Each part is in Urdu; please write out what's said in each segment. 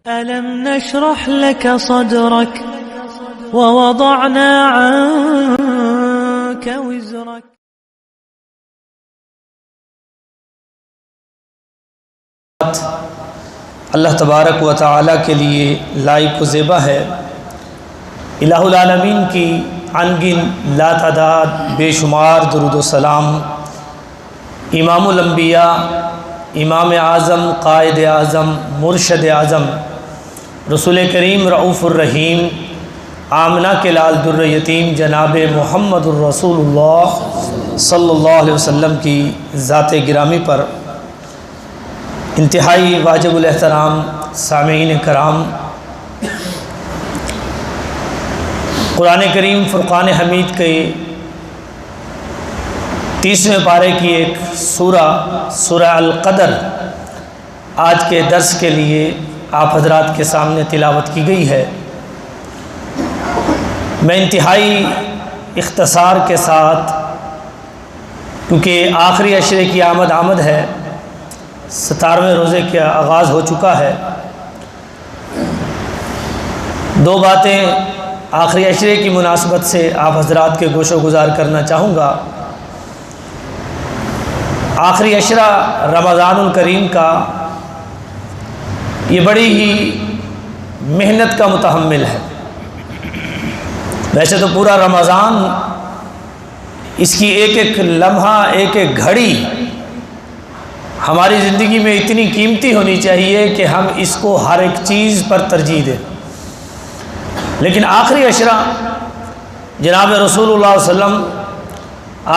ألم نشرح لك صدرك ووضعنا عنك وزرك. اللہ تبارک و تعالیٰ کے لیے لائق و زیبا ہے۔ الہ العالمین کی انگن لا تعداد بے شمار درود و سلام امام الانبیاء، امام اعظم، قائد اعظم، مرشد اعظم، رسول کریم رؤوف الرحیم، آمنہ کے لال در یتیم جناب محمد الرسول اللہ صلی اللہ علیہ وسلم کی ذات گرامی پر انتہائی واجب الاحترام سامعین کرام، قرآن کریم فرقان حمید کے 30ویں پارے کی ایک سورہ القدر آج کے درس کے لیے آپ حضرات کے سامنے تلاوت کی گئی ہے۔ میں انتہائی اختصار کے ساتھ، کیونکہ آخری عشرے کی آمد ہے، 17ویں روزے کا آغاز ہو چکا ہے، دو باتیں آخری عشرے کی مناسبت سے آپ حضرات کے گوش و گزار کرنا چاہوں گا۔ آخری عشرہ رمضان الکریم کا یہ بڑی ہی محنت کا متحمل ہے۔ ویسے تو پورا رمضان، اس کی ایک ایک لمحہ، ایک ایک گھڑی ہماری زندگی میں اتنی قیمتی ہونی چاہیے کہ ہم اس کو ہر ایک چیز پر ترجیح دیں، لیکن آخری عشرہ جناب رسول اللہ صلی اللہ علیہ وسلم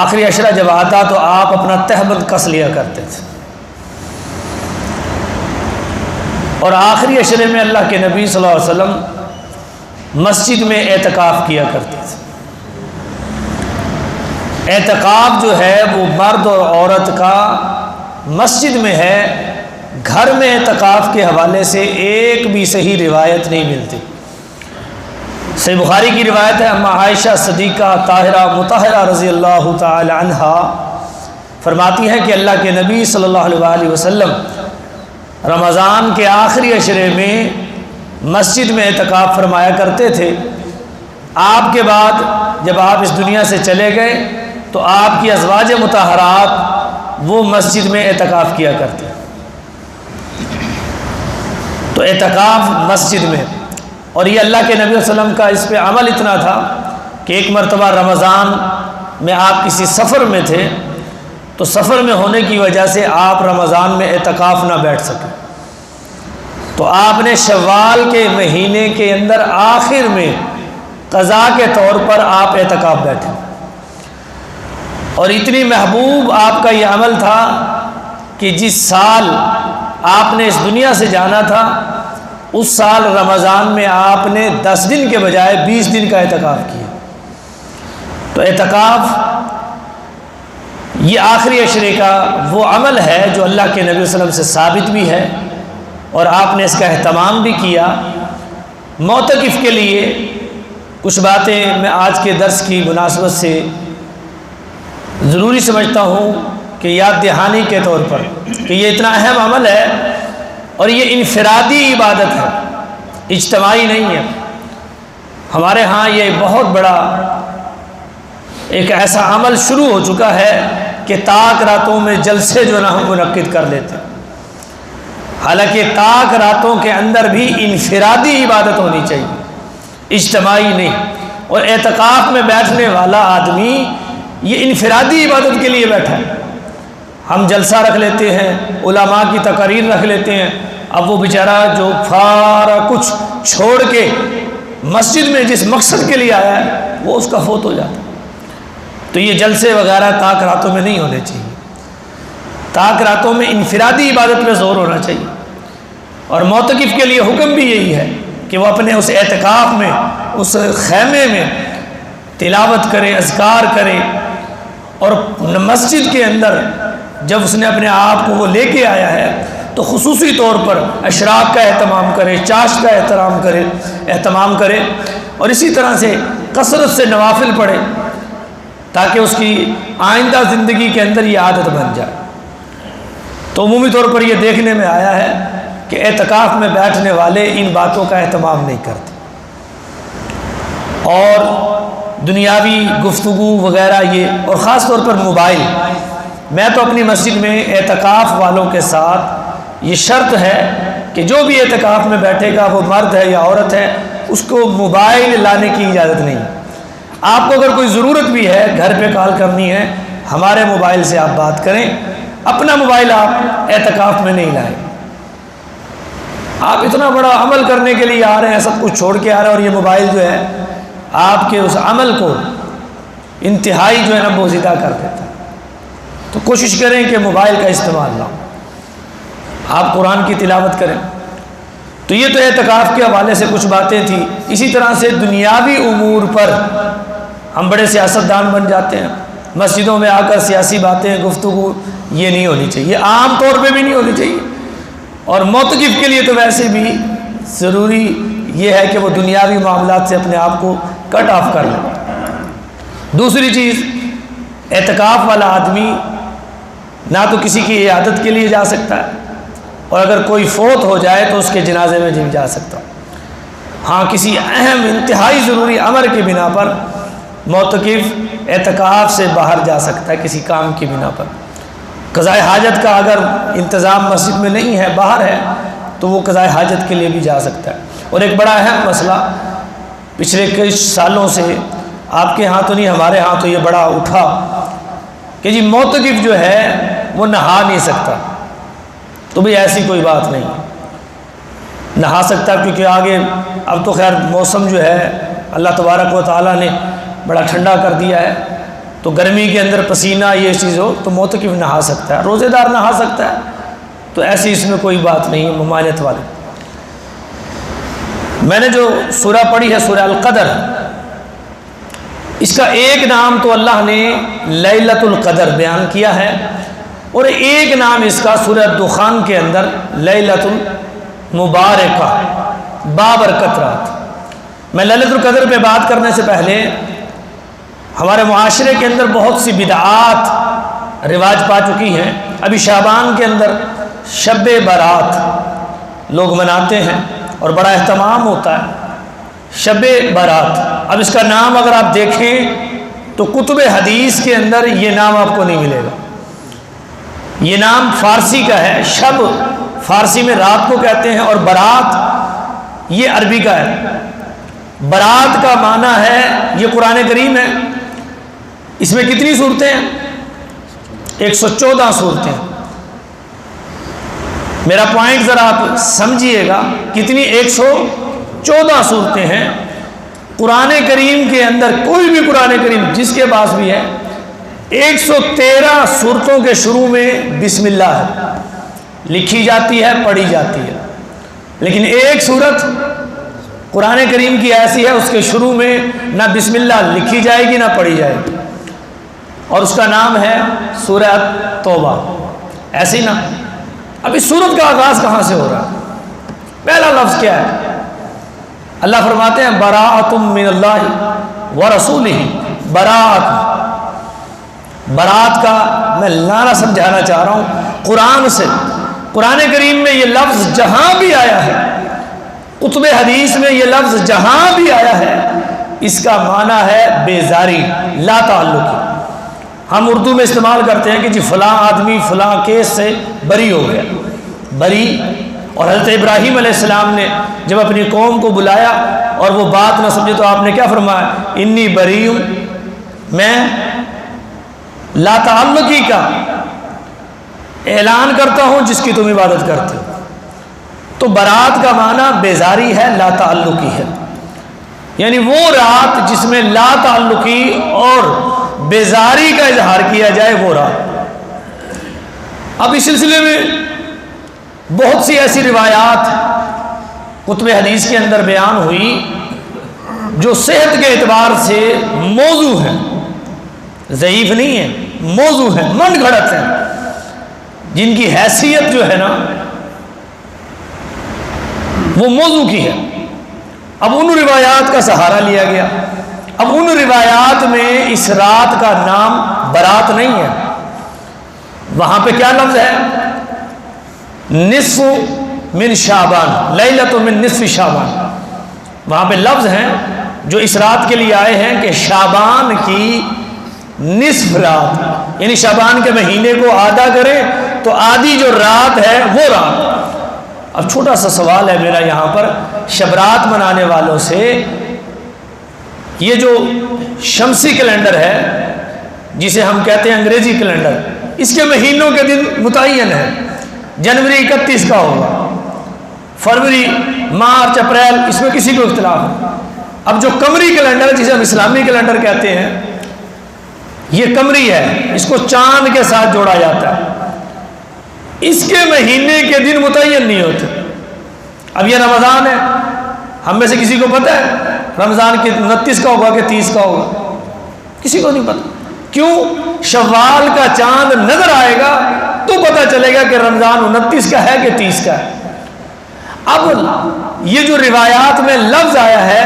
آخری عشرہ جب آتا تو آپ اپنا تہبند کس لیا کرتے تھے، اور آخری عشرے میں اللہ کے نبی صلی اللہ علیہ وسلم مسجد میں اعتکاف کیا کرتے تھے۔ اعتکاف جو ہے وہ مرد اور عورت کا مسجد میں ہے، گھر میں اعتکاف کے حوالے سے ایک بھی صحیح روایت نہیں ملتی۔ صحیح بخاری کی روایت ہے، اما عائشہ صدیقہ طاہرہ مطہرہ رضی اللہ تعالی عنہا فرماتی ہیں کہ اللہ کے نبی صلی اللہ علیہ وآلہ وسلم رمضان کے آخری عشرے میں مسجد میں اعتکاف فرمایا کرتے تھے۔ آپ کے بعد جب آپ اس دنیا سے چلے گئے تو آپ کی ازواج مطہرات وہ مسجد میں اعتکاف کیا کرتے، تو اعتکاف مسجد میں۔ اور یہ اللہ کے نبی صلی اللہ علیہ وسلم کا اس پہ عمل اتنا تھا کہ ایک مرتبہ رمضان میں آپ کسی سفر میں تھے، تو سفر میں ہونے کی وجہ سے آپ رمضان میں اعتکاف نہ بیٹھ سکے، تو آپ نے شوال کے مہینے کے اندر آخر میں قضاء کے طور پر آپ اعتکاف بیٹھے، اور اتنی محبوب آپ کا یہ عمل تھا کہ جس سال آپ نے اس دنیا سے جانا تھا اس سال رمضان میں آپ نے 10 دن کے بجائے 20 دن کا اعتکاف کیا۔ تو اعتکاف یہ آخری عشرے کا وہ عمل ہے جو اللہ کے نبی صلی اللہ علیہ وسلم سے ثابت بھی ہے، اور آپ نے اس کا اہتمام بھی کیا۔ معتکف کے لیے کچھ باتیں میں آج کے درس کی مناسبت سے ضروری سمجھتا ہوں کہ یاد دہانی کے طور پر، کہ یہ اتنا اہم عمل ہے اور یہ انفرادی عبادت ہے، اجتماعی نہیں ہے۔ ہمارے ہاں یہ بہت بڑا ایک ایسا عمل شروع ہو چکا ہے کہ طاق راتوں میں جلسے جو نہ ہم منعقد کر لیتے، حالانکہ طاق راتوں کے اندر بھی انفرادی عبادت ہونی چاہیے، اجتماعی نہیں۔ اور اعتکاف میں بیٹھنے والا آدمی یہ انفرادی عبادت کے لیے بیٹھا ہے۔ ہم جلسہ رکھ لیتے ہیں، علماء کی تقاریر رکھ لیتے ہیں، اب وہ بیچارہ جو سارا کچھ چھوڑ کے مسجد میں جس مقصد کے لیے آیا ہے وہ اس کا فوت ہو جاتا ہے۔ تو یہ جلسے وغیرہ طاق راتوں میں نہیں ہونے چاہیے، طاق راتوں میں انفرادی عبادت پہ زور ہونا چاہیے۔ اور معتکف کے لیے حکم بھی یہی ہے کہ وہ اپنے اس اعتکاف میں، اس خیمے میں تلاوت کرے، اذکار کرے، اور مسجد کے اندر جب اس نے اپنے آپ کو وہ لے کے آیا ہے تو خصوصی طور پر اشراق کا اہتمام کرے، چاشت کا اہتمام کرے، اور اسی طرح سے کثرت سے نوافل پڑھے تاکہ اس کی آئندہ زندگی کے اندر یہ عادت بن جائے۔ تو عمومی طور پر یہ دیکھنے میں آیا ہے کہ اعتکاف میں بیٹھنے والے ان باتوں کا اہتمام نہیں کرتے اور دنیاوی گفتگو وغیرہ یہ، اور خاص طور پر موبائل. میں تو اپنی مسجد میں اعتکاف والوں کے ساتھ یہ شرط ہے کہ جو بھی اعتکاف میں بیٹھے گا وہ مرد ہے یا عورت ہے، اس کو موبائل لانے کی اجازت نہیں. آپ کو اگر کوئی ضرورت بھی ہے، گھر پہ کال کرنی ہے، ہمارے موبائل سے آپ بات کریں، اپنا موبائل آپ اعتکاف میں نہیں لائیں. آپ اتنا بڑا عمل کرنے کے لیے آ رہے ہیں، سب کچھ چھوڑ کے آ رہے ہیں، اور یہ موبائل جو ہے آپ کے اس عمل کو انتہائی جو ہے نا بوزیدہ کر دیتا ہے. تو کوشش کریں کہ موبائل کا استعمال نہ ہو، آپ قرآن کی تلاوت کریں. تو یہ تو اعتکاف کے حوالے سے کچھ باتیں تھیں. اسی طرح سے دنیاوی امور پر ہم بڑے سیاستدان بن جاتے ہیں، مسجدوں میں آ کر سیاسی باتیں گفتگو یہ نہیں ہونی چاہیے، عام طور پہ بھی نہیں ہونی چاہیے. اور معتکف کے لیے تو ویسے بھی ضروری یہ ہے کہ وہ دنیاوی معاملات سے اپنے آپ کو کٹ آف کر لیں. دوسری چیز، اعتکاف والا آدمی نہ تو کسی کی عیادت کے لیے جا سکتا ہے، اور اگر کوئی فوت ہو جائے تو اس کے جنازے میں نہیں جا سکتا. ہاں کسی اہم انتہائی ضروری امر کی بنا پر معتکف اعتکاف سے باہر جا سکتا ہے، کسی کام کی بنا پر. قضاء حاجت کا اگر انتظام مسجد میں نہیں ہے، باہر ہے، تو وہ قضاء حاجت کے لیے بھی جا سکتا ہے. اور ایک بڑا اہم مسئلہ پچھلے کئی سالوں سے آپ کے ہاں تو نہیں، ہمارے ہاں تو یہ بڑا اٹھا کہ جی معتکف جو ہے وہ نہا نہیں سکتا. تو بھی ایسی کوئی بات نہیں، نہا سکتا، کیونکہ آگے اب تو خیر موسم جو ہے اللہ تبارک و تعالیٰ نے بڑا ٹھنڈا کر دیا ہے، تو گرمی کے اندر پسینہ یہ چیز ہو تو معتکف نہا سکتا ہے، روزے دار نہا سکتا ہے. تو ایسی اس میں کوئی بات نہیں ہے ممانعت والے. میں نے جو سورہ پڑھی ہے سورہ القدر، اس کا ایک نام تو اللہ نے لیلۃ القدر بیان کیا ہے، اور ایک نام اس کا سورہ دخان کے اندر لیلۃ المبارکہ، بابرکت رات. میں لیلۃ القدر پہ بات کرنے سے پہلے ہمارے معاشرے کے اندر بہت سی بدعات رواج پا چکی ہیں. ابھی شعبان کے اندر شب برات لوگ مناتے ہیں اور بڑا اہتمام ہوتا ہے. شب برات، اب اس کا نام اگر آپ دیکھیں تو کتب حدیث کے اندر یہ نام آپ کو نہیں ملے گا. یہ نام فارسی کا ہے، شب فارسی میں رات کو کہتے ہیں، اور برات یہ عربی کا ہے. برات کا معنی ہے، یہ قرآن کریم ہے، اس میں کتنی صورتیں ہیں؟ 114 صورتیں. میرا پوائنٹ ذرا آپ سمجھیے گا، کتنی 114 صورتیں ہیں قرآن کریم کے اندر. کوئی بھی قرآن کریم جس کے پاس بھی ہے، 113 صورتوں کے شروع میں بسم اللہ ہے، لکھی جاتی ہے، پڑھی جاتی ہے. لیکن ایک صورت قرآن کریم کی ایسی ہے، اس کے شروع میں نہ بسم اللہ لکھی جائے گی نہ پڑھی جائے گی، اور اس کا نام ہے سورہ توبہ. ایسی نا، اب اس سورت کا آغاز کہاں سے ہو رہا ہے؟ پہلا لفظ کیا ہے؟ اللہ فرماتے ہیں براءۃ من اللہ ورسولہ. براءت، برات کا میں لانا سمجھانا چاہ رہا ہوں قرآن سے. قرآن کریم میں یہ لفظ جہاں بھی آیا ہے، کتب حدیث میں یہ لفظ جہاں بھی آیا ہے، اس کا معنی ہے بیزاری، لا تعلقی. ہم اردو میں استعمال کرتے ہیں کہ جی فلاں آدمی فلاں کیس سے بری ہو گیا، بری. اور حضرت ابراہیم علیہ السلام نے جب اپنی قوم کو بلایا اور وہ بات نہ سمجھے تو آپ نے کیا فرمایا؟ انی بری ہوں، میں لا تعلقی کا اعلان کرتا ہوں جس کی تم عبادت کرتے ہو. تو برات کا معنی بیزاری ہے، لا تعلقی ہے، یعنی وہ رات جس میں لا تعلقی اور بیزاری کا اظہار کیا جائے، وہ رات. اب اس سلسلے میں بہت سی ایسی روایات کتب حدیث کے اندر بیان ہوئی جو صحت کے اعتبار سے موضوع ہیں، ضعیف نہیں ہے، موضوع ہیں، من گھڑت ہیں، جن کی حیثیت جو ہے نا وہ موضوع کی ہے. اب ان روایات کا سہارا لیا گیا. اب ان روایات میں اس رات کا نام برات نہیں ہے. وہاں پہ کیا لفظ ہے؟ نصف من شعبان، لیلۃ من نصف شعبان، وہاں پہ لفظ ہیں جو اس رات کے لیے آئے ہیں کہ شعبان کی نصف رات، یعنی شعبان کے مہینے کو آدھا کریں تو آدھی جو رات ہے وہ رات۔ اب چھوٹا سا سوال ہے میرا یہاں پر شبرات منانے والوں سے، یہ جو شمسی کیلنڈر ہے جسے ہم کہتے ہیں انگریزی کیلنڈر، اس کے مہینوں کے دن متعین ہے، جنوری 31 کا ہوگا، فروری، مارچ، اپریل، اس میں کسی کو اختلاف ہے۔ اب جو قمری کیلنڈر جسے ہم اسلامی کیلنڈر کہتے ہیں، یہ قمری ہے، اس کو چاند کے ساتھ جوڑا جاتا ہے، اس کے مہینے کے دن متعین نہیں ہوتے۔ اب یہ رمضان ہے، ہم میں سے کسی کو پتہ ہے رمضان کے 29 کا ہوگا کہ 30 کا ہوگا؟ کسی کو نہیں پتہ۔ کیوں؟ شوال کا چاند نظر آئے گا تو پتہ چلے گا کہ رمضان 29 کا ہے کہ 30 کا ہے۔ اب یہ جو روایات میں لفظ آیا ہے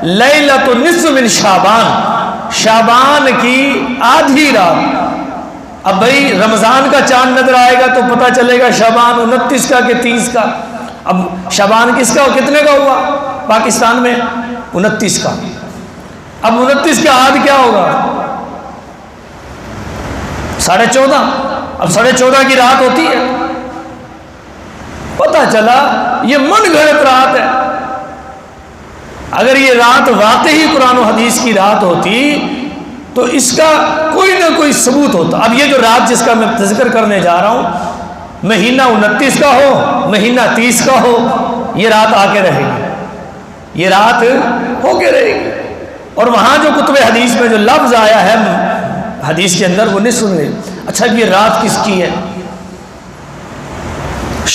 لیلۃ نصف من شعبان، شعبان کی آدھی رات، اب بھائی رمضان کا چاند نظر آئے گا تو پتہ چلے گا شعبان 29 کا کہ 30 کا۔ اب شعبان کس کا کتنے کا ہوا پاکستان میں؟ 29 کا۔ اب 29 کا آدھ کیا ہوگا؟ 14.5۔ اب 14.5 کی رات ہوتی ہے، پتہ چلا یہ من گھڑت رات ہے۔ اگر یہ رات واقعی قرآن و حدیث کی رات ہوتی تو اس کا کوئی نہ کوئی ثبوت ہوتا۔ اب یہ جو رات جس کا میں ذکر کرنے جا رہا ہوں، مہینہ 29 کا ہو، مہینہ 30 کا ہو، یہ رات آ کے رہے گی، یہ رات ہو کے رہے گی۔ اور وہاں جو کتب حدیث میں جو لفظ آیا ہے حدیث کے اندر وہ نہیں سن رہے۔ اچھا یہ رات کس کی ہے؟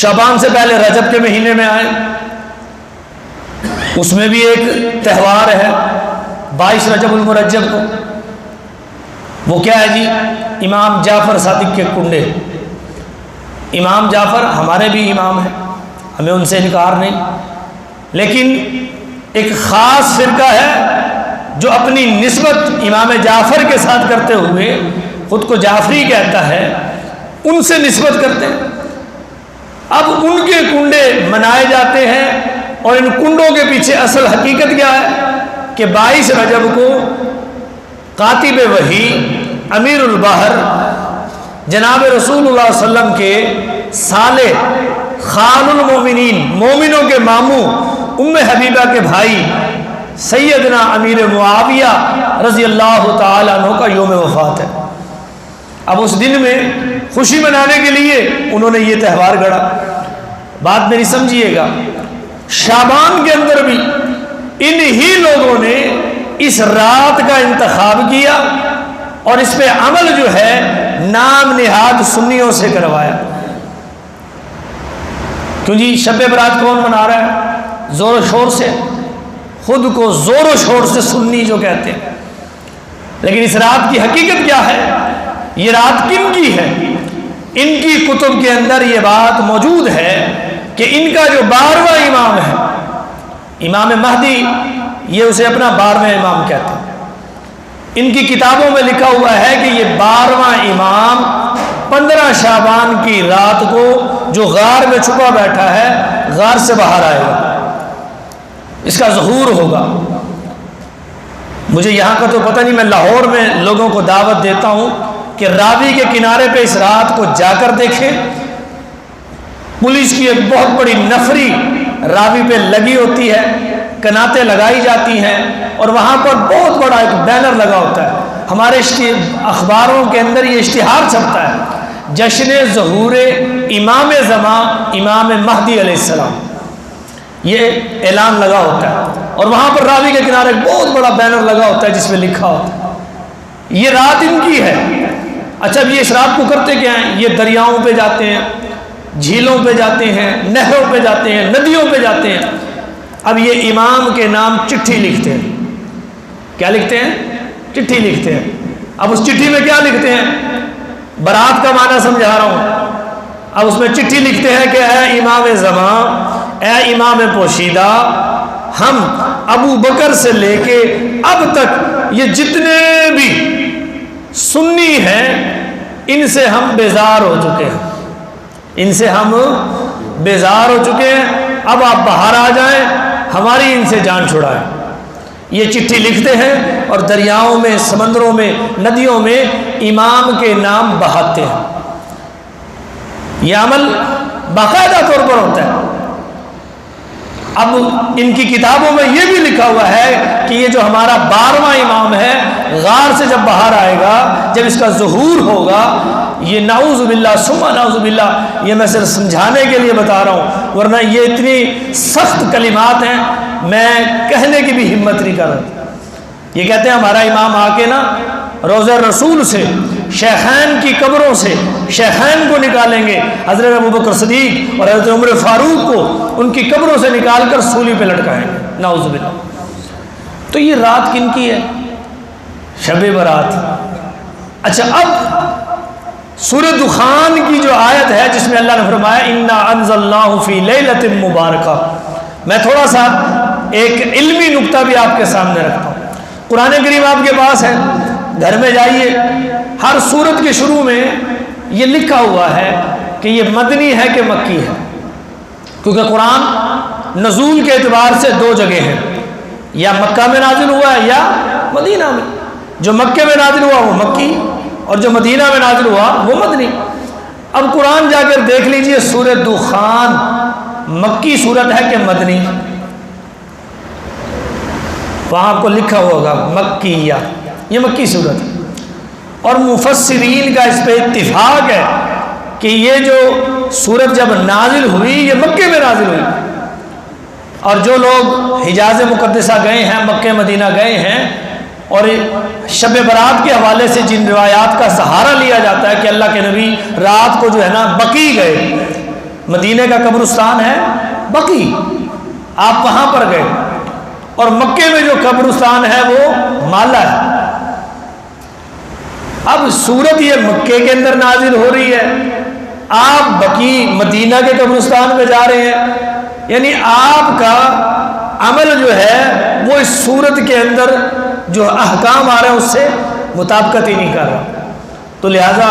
شعبان سے پہلے رجب کے مہینے میں آئے، اس میں بھی ایک تہوار ہے 22 رجب المرجب کو، وہ کیا ہے جی؟ امام جعفر صادق کے کنڈے۔ امام جعفر ہمارے بھی امام ہیں، ہمیں ان سے انکار نہیں، لیکن ایک خاص فرقہ ہے جو اپنی نسبت امام جعفر کے ساتھ کرتے ہوئے خود کو جعفری کہتا ہے، ان سے نسبت کرتے ہیں۔ اب ان کے کنڈے منائے جاتے ہیں، اور ان کنڈوں کے پیچھے اصل حقیقت کیا ہے کہ 22 رجب کو کاتب وحی امیر البحر جناب رسول اللہ صلی اللہ علیہ وسلم کے سالے، خال المومنین، مومنوں کے ماموں، ام حبیبہ کے بھائی سیدنا امیر معاویہ رضی اللہ تعالیٰ عنہ کا یوم وفات ہے۔ اب اس دن میں خوشی منانے کے لیے انہوں نے یہ تہوار گڑھا۔ بات میری سمجھیے گا، شعبان کے اندر بھی انہی لوگوں نے اس رات کا انتخاب کیا اور اس پہ عمل جو ہے نام نہاد سنیوں سے کروایا۔ کیوں جی؟ شب برات کون منا رہا ہے؟ زور و شور سے، خود کو زور و شور سے سنی جو کہتے ہیں۔ لیکن اس رات کی حقیقت کیا ہے؟ یہ رات کن کی ہے؟ ان کی کتب کے اندر یہ بات موجود ہے کہ ان کا جو 12واں امام ہے، امام مہدی، یہ اسے اپنا 12واں امام کہتے ہیں۔ ان کی کتابوں میں لکھا ہوا ہے کہ یہ 12واں امام 15 شعبان کی رات کو جو غار میں چھپا بیٹھا ہے، غار سے باہر آئے گا، اس کا ظہور ہوگا۔ مجھے یہاں کا تو پتہ نہیں، میں لاہور میں لوگوں کو دعوت دیتا ہوں کہ راوی کے کنارے پہ اس رات کو جا کر دیکھیں۔ پولیس کی ایک بہت بڑی نفری راوی پہ لگی ہوتی ہے، کناتیں لگائی جاتی ہیں، اور وہاں پر بہت بڑا ایک بینر لگا ہوتا ہے۔ ہمارے اخباروں کے اندر یہ اشتہار چھپتا ہے، جشن ظہور امام زمان امام مہدی علیہ السلام، یہ اعلان لگا ہوتا ہے، اور وہاں پر راوی کے کنارے ایک بہت بڑا بینر لگا ہوتا ہے جس میں لکھا ہوتا ہے یہ رات ان کی ہے۔ اچھا اب یہ اس رات کو کرتے کیا ہیں؟ یہ دریاؤں پہ جاتے ہیں، جھیلوں پہ جاتے ہیں، نہروں پہ جاتے ہیں، ندیوں پہ جاتے ہیں۔ اب یہ امام کے نام چٹھی لکھتے ہیں۔ کیا لکھتے ہیں؟ چٹھی لکھتے ہیں۔ اب اس چٹھی میں کیا لکھتے ہیں؟ برات کا معنی سمجھا رہا ہوں۔ اب اس میں چٹھی لکھتے ہیں کہ اے امام زمان، اے امام پوشیدہ، ہم ابو بکر سے لے کے اب تک یہ جتنے بھی سنی ہیں ان سے ہم بیزار ہو چکے ہیں، ان سے ہم بیزار ہو چکے ہیں، اب آپ باہر آ جائیں، ہماری ان سے جان چھڑائیں۔ یہ چٹھی لکھتے ہیں اور دریاؤں میں، سمندروں میں، ندیوں میں امام کے نام بہاتے ہیں۔ یہ عمل باقاعدہ طور پر ہوتا ہے۔ اب ان کی کتابوں میں یہ بھی لکھا ہوا ہے کہ یہ جو ہمارا 12واں امام ہے، غار سے جب باہر آئے گا، جب اس کا ظہور ہوگا، یہ نعوذ باللہ ثم نعوذ باللہ، یہ میں صرف سمجھانے کے لیے بتا رہا ہوں، ورنہ یہ اتنی سخت کلمات ہیں میں کہنے کی بھی ہمت نہیں کر رہا۔ یہ کہتے ہیں ہمارا امام آ کے نا روضہ رسول سے، شیخین کی قبروں سے شیخین کو نکالیں گے، حضرت ابوبکر صدیق اور حضرت عمر فاروق کو ان کی قبروں سے نکال کر سولی پہ لٹکائیں گے، نعوذ باللہ۔ تو یہ رات کن کی ہے؟ شب برات۔ اچھا، اب سورہ دخان کی جو آیت ہے جس میں اللہ نے فرمایا انا انزلناہ فی لیلۃ مبارکہ، میں تھوڑا سا ایک علمی نکتہ بھی آپ کے سامنے رکھتا ہوں۔ قرآن کریم آپ کے پاس ہے، گھر میں جائیے، ہر سورت کے شروع میں یہ لکھا ہوا ہے کہ یہ مدنی ہے کہ مکی ہے، کیونکہ قرآن نزول کے اعتبار سے دو جگہ ہیں، یا مکہ میں نازل ہوا ہے یا مدینہ میں۔ جو مکہ میں نازل ہوا وہ مکی، اور جو مدینہ میں نازل ہوا وہ مدنی۔ اب قرآن جا کر دیکھ لیجئے سورہ دخان مکی صورت ہے کہ مدنی، وہاں آپ کو لکھا ہوگا مکیہ، یہ مکی صورت ہے۔ اور مفسرین کا اس پہ اتفاق ہے کہ یہ جو صورت جب نازل ہوئی یہ مکے میں نازل ہوئی، اور جو لوگ حجاز مقدسہ گئے ہیں، مکہ مدینہ گئے ہیں، اور شب برات کے حوالے سے جن روایات کا سہارا لیا جاتا ہے کہ اللہ کے نبی رات کو جو ہے نا بقی گئے، مدینہ کا قبرستان ہے بقی، آپ وہاں پر گئے، اور مکے میں جو قبرستان ہے وہ مالا ہے۔ اب سورت یہ مکے کے اندر نازل ہو رہی ہے، آپ بقی مدینہ کے قبرستان میں جا رہے ہیں، یعنی آپ کا عمل جو ہے وہ اس سورت کے اندر جو احکام آ رہے ہیں اس سے مطابقت ہی نہیں کر رہا۔ تو لہٰذا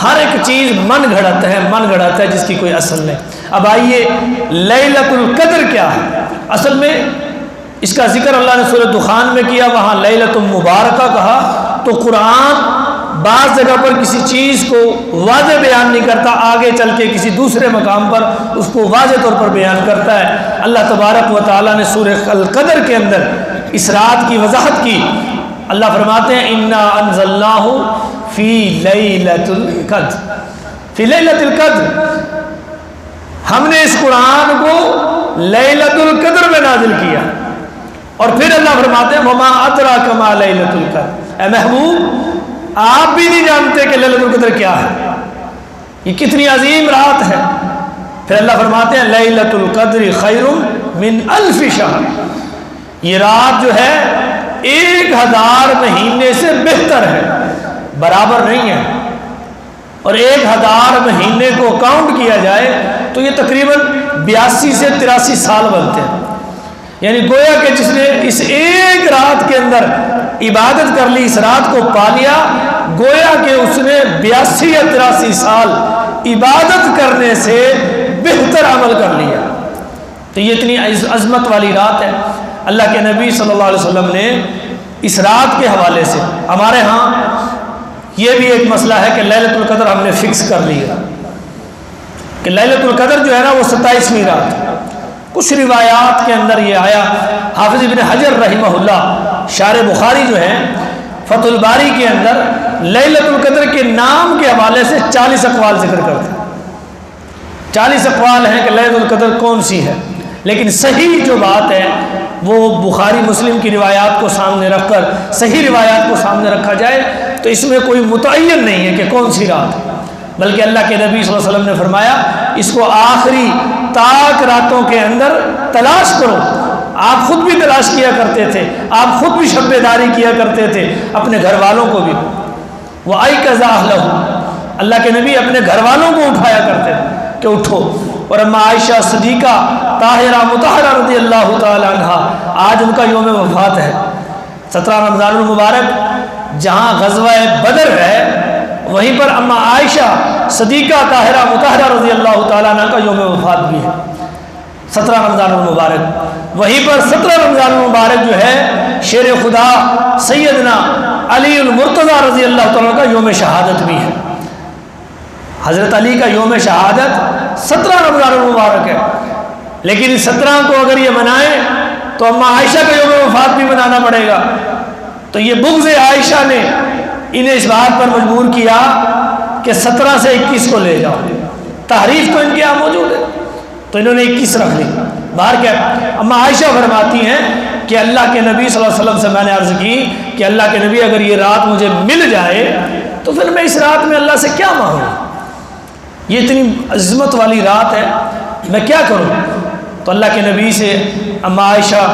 ہر ایک چیز من گھڑت ہے جس کی کوئی اصل نہیں۔ اب آئیے لیلۃ القدر کیا ہے؟ اصل میں اس کا ذکر اللہ نے سورہ دخان میں کیا، وہاں لیلۃ مبارکہ کہا، تو قرآن بعض جگہ پر کسی چیز کو واضح بیان نہیں کرتا، آگے چل کے کسی دوسرے مقام پر اس کو واضح طور پر بیان کرتا ہے۔ اللہ تبارک و تعالیٰ نے سورہ القدر کے اندر اس رات کی وضاحت کی۔ اللہ فرماتے ہیں انا انزلناہ فی لیلۃ القدر، فی لیلۃ القدر، ہم نے اس قرآن کو لیلۃ القدر میں نازل کیا۔ اور پھر اللہ فرماتے ہیں وما ادراک ما لیلۃ القدر، اے محبوب آپ بھی نہیں جانتے کہ لیلۃ القدر کیا ہے، یہ کتنی عظیم رات ہے۔ پھر اللہ فرماتے ہیں لیلۃ القدر خیر من الف شہر، یہ رات جو ہے 1000 مہینے سے بہتر ہے، برابر نہیں ہے۔ اور 1000 مہینے کو کاؤنٹ کیا جائے تو یہ تقریباً 82 سے 83 سال بنتے ہیں، یعنی گویا کہ جس نے اس ایک رات کے اندر عبادت کر لی، اس رات کو پا لیا، گویا کہ اس نے 82 یا 83 سال عبادت کرنے سے بہتر عمل کر لیا۔ تو یہ اتنی عظمت والی رات ہے۔ اللہ کے نبی صلی اللہ علیہ وسلم نے اس رات کے حوالے سے، ہمارے ہاں یہ بھی ایک مسئلہ ہے کہ لیلۃ القدر ہم نے فکس کر لیا کہ لیلۃ القدر جو ہے نا وہ 27ویں رات ہے۔ کچھ روایات کے اندر یہ آیا، حافظ ابن حجر رحمہ اللہ شارح بخاری جو ہے فتح الباری کے اندر لیلۃ القدر کے نام کے حوالے سے 40 اقوال ذکر کرتے ہیں۔ 40 اقوال ہیں کہ لیلۃ القدر کون سی ہے، لیکن صحیح جو بات ہے وہ بخاری مسلم کی روایات کو سامنے رکھ کر صحیح روایات کو سامنے رکھا جائے تو اس میں کوئی متعین نہیں ہے کہ کون سی رات ہے، بلکہ اللہ کے نبی صلی اللہ علیہ وسلم نے فرمایا اس کو آخری تاک راتوں کے اندر تلاش کرو۔ آپ خود بھی تلاش کیا کرتے تھے، آپ خود بھی شب بیداری کیا کرتے تھے، اپنے گھر والوں کو بھی۔ وَأَيْقَظَ أَهْلَهُ، اللہ کے نبی اپنے گھر والوں کو اٹھایا کرتے تھے کہ اٹھو۔ اور اما عائشہ صدیقہ طاہرہ مطہرہ رضی اللہ تعالی عنہ، آج ان کا یوم وفات ہے، 17 رمضان المبارک، جہاں غزوہ بدر ہے وہیں پر اما عائشہ صدیقہ طاہرہ مطہرہ رضی اللہ تعالیٰ عنہ کا یوم وفات بھی ہے 17 رمضان المبارک۔ وہیں پر 17 رمضان المبارک جو ہے شیر خدا سیدنا علی المرتضیٰ رضی اللہ تعالیٰ کا یوم شہادت بھی ہے۔ حضرت علی کا یوم شہادت 17 رمضان المبارک ہے، لیکن 17 کو اگر یہ منائیں تو اما عائشہ کا یوم وفات بھی منانا پڑے گا۔ تو یہ بغض عائشہ نے انہیں اس بات پر مجبور کیا کہ 17 سے 21 کو لے جاؤ، تحریف تو ان کے یہاں موجود ہے، تو انہوں نے 21 رکھ لی۔ باہر کیا اما عائشہ فرماتی ہیں کہ اللہ کے نبی صلی اللہ علیہ وسلم سے میں نے عرض کی کہ اللہ کے نبی اگر یہ رات مجھے مل جائے تو پھر میں اس رات میں اللہ سے کیا مانگوں، یہ اتنی عظمت والی رات ہے، میں کیا کروں؟ تو اللہ کے نبی سے اما عائشہ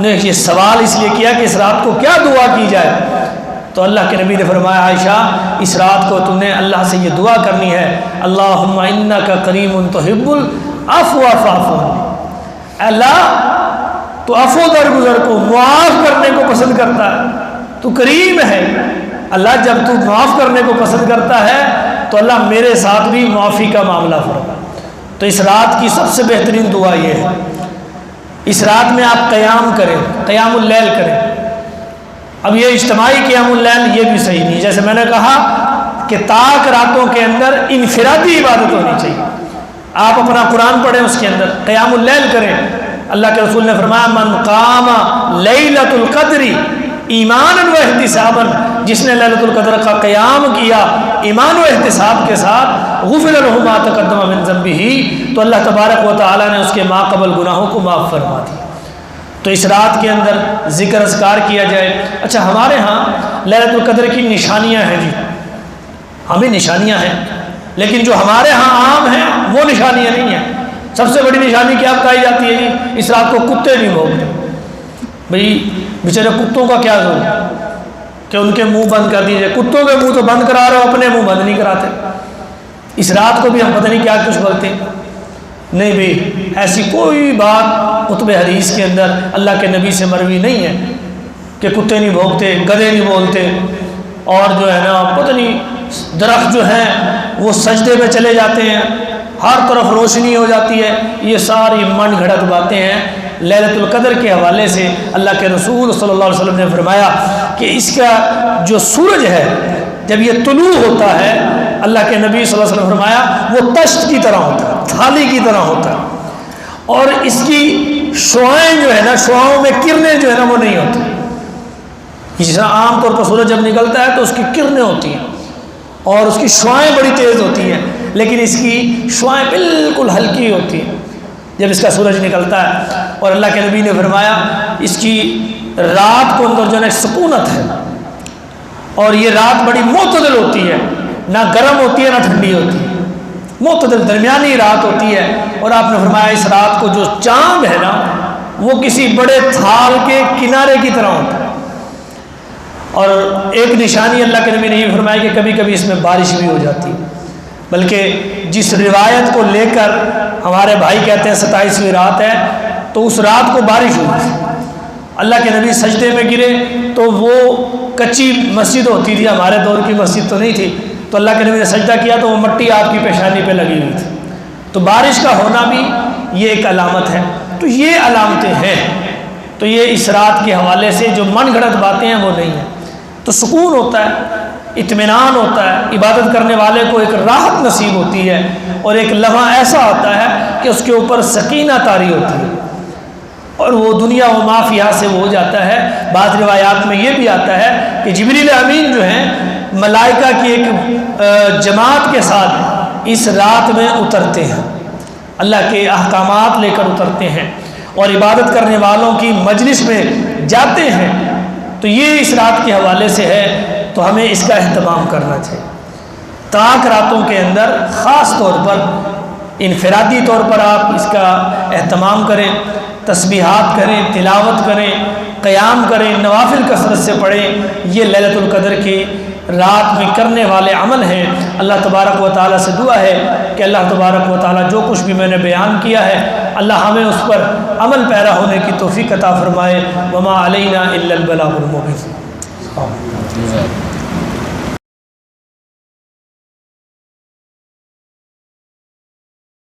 نے یہ سوال اس لیے کیا کہ اس رات کو کیا دعا کی جائے؟ تو اللہ کے نبی نے فرمایا عائشہ اس رات کو تم نے اللہ سے یہ دعا کرنی ہے، اللہم انک کریم تحب العفو فاعف عنی، اللہ تو عفو درگزر کو معاف کرنے کو پسند کرتا ہے، تو کریم ہے اللہ، جب تو معاف کرنے کو پسند کرتا ہے تو اللہ میرے ساتھ بھی معافی کا معاملہ فرما۔ تو اس رات کی سب سے بہترین دعا یہ ہے، اس رات میں آپ قیام کریں، قیام اللیل کریں۔ اب یہ اجتماعی قیام اللیل یہ بھی صحیح نہیں، جیسے میں نے کہا کہ طاق راتوں کے اندر انفرادی عبادت ہونی چاہیے، آپ اپنا قرآن پڑھیں، اس کے اندر قیام اللیل کریں۔ اللہ کے رسول نے فرمایا من قام لیلۃ القدر ایمانا و احتسابا، جس نے لیلۃ القدر کا قیام کیا ایمان و احتساب کے ساتھ، غفر له ما تقدم من ذنبہ، تو اللہ تبارک و تعالی نے اس کے ما قبل گناہوں کو معاف فرما دیا۔ تو اس رات کے اندر ذکر اذکار کیا جائے۔ اچھا ہمارے ہاں لیلۃ القدر کی نشانیاں ہیں جی، ہمیں نشانیاں ہیں، لیکن جو ہمارے ہاں عام ہیں وہ نشانیاں نہیں ہیں۔ سب سے بڑی نشانی کیا بتائی جاتی ہے جی؟ اس رات کو کتے نہیں بھونکتے۔ بھئی بیچارے کتوں کا کیا ضرور کہ ان کے منہ بند کر دیجئے، کتوں کے منہ تو بند کرا رہے ہو، اپنے منہ بند نہیں کراتے۔ اس رات کو بھی ہم پتہ نہیں کیا کچھ بولتے، نہیں بھی ایسی کوئی بات کتب حدیث کے اندر اللہ کے نبی سے مروی نہیں ہے کہ کتے نہیں بھونکتے، گدھے نہیں بولتے، اور جو ہے نا پتہ نہیں درخت جو ہیں وہ سجدے میں چلے جاتے ہیں، ہر طرف روشنی ہو جاتی ہے۔ یہ ساری من گھڑت باتیں ہیں۔ لیلۃ القدر کے حوالے سے اللہ کے رسول صلی اللہ علیہ وسلم نے فرمایا کہ اس کا جو سورج ہے جب یہ طلوع ہوتا ہے، اللہ کے نبی صلی اللہ علیہ وسلم نے فرمایا وہ تشت کی طرح ہوتا ہے، تھالی کی طرح ہوتا ہے، اور اس کی شعاعیں جو ہے نا، شعاؤں میں کرنیں جو ہے نا وہ نہیں ہوتی۔ جس طرح عام طور پر سورج جب نکلتا ہے تو اس کی کرنیں ہوتی ہیں اور اس کی شعاعیں بڑی تیز ہوتی ہیں، لیکن اس کی شعاعیں بالکل ہلکی ہوتی ہیں جب اس کا سورج نکلتا ہے۔ اور اللہ کے نبی نے فرمایا اس کی رات کو اندر جو ہے سکونت ہے، اور یہ رات بڑی معتدل ہوتی ہے، نہ گرم ہوتی ہے نہ ٹھنڈی ہوتی ہے، معتدل درمیانی رات ہوتی ہے۔ اور آپ نے فرمایا اس رات کو جو چاند ہے نا وہ کسی بڑے تھال کے کنارے کی طرح ہوتا ہے۔ اور ایک نشانی اللہ کے نبی نے یہ فرمایا کہ کبھی کبھی اس میں بارش بھی ہو جاتی ہے، بلکہ جس روایت کو لے کر ہمارے بھائی کہتے ہیں 27ویں رات ہے، تو اس رات کو بارش ہوئی، اللہ کے نبی سجدے میں گرے، تو وہ کچی مسجد ہوتی تھی، ہمارے دور کی مسجد تو نہیں تھی، تو اللہ کے نبی نے سجدہ کیا تو وہ مٹی آپ کی پیشانی پہ لگی ہوئی تھی۔ تو بارش کا ہونا بھی یہ ایک علامت ہے۔ تو یہ علامتیں ہیں، تو یہ اس رات کے حوالے سے جو من گھڑت باتیں ہیں وہ نہیں ہیں۔ تو سکون ہوتا ہے، اطمینان ہوتا ہے، عبادت کرنے والے کو ایک راحت نصیب ہوتی ہے، اور ایک لمحہ ایسا ہوتا ہے کہ اس کے اوپر سکینہ طاری ہوتی ہے، اور وہ دنیا و ما فیہا سے وہ ہو جاتا ہے۔ بعض روایات میں یہ بھی آتا ہے کہ جبریل امین جو ہیں ملائکہ کی ایک جماعت کے ساتھ اس رات میں اترتے ہیں، اللہ کے احکامات لے کر اترتے ہیں اور عبادت کرنے والوں کی مجلس میں جاتے ہیں۔ تو یہ اس رات کے حوالے سے ہے، تو ہمیں اس کا اہتمام کرنا چاہیے۔ طاق راتوں کے اندر خاص طور پر انفرادی طور پر آپ اس کا اہتمام کریں، تسبیحات کریں، تلاوت کریں، قیام کریں، نوافل کثرت سے پڑھیں۔ یہ لیلۃ القدر کی رات میں کرنے والے عمل ہیں۔ اللہ تبارک و تعالیٰ سے دعا ہے کہ اللہ تبارک و تعالیٰ جو کچھ بھی میں نے بیان کیا ہے اللہ ہمیں اس پر عمل پیرا ہونے کی توفیق عطا فرمائے۔ وما علینا الا البلاغ المبین۔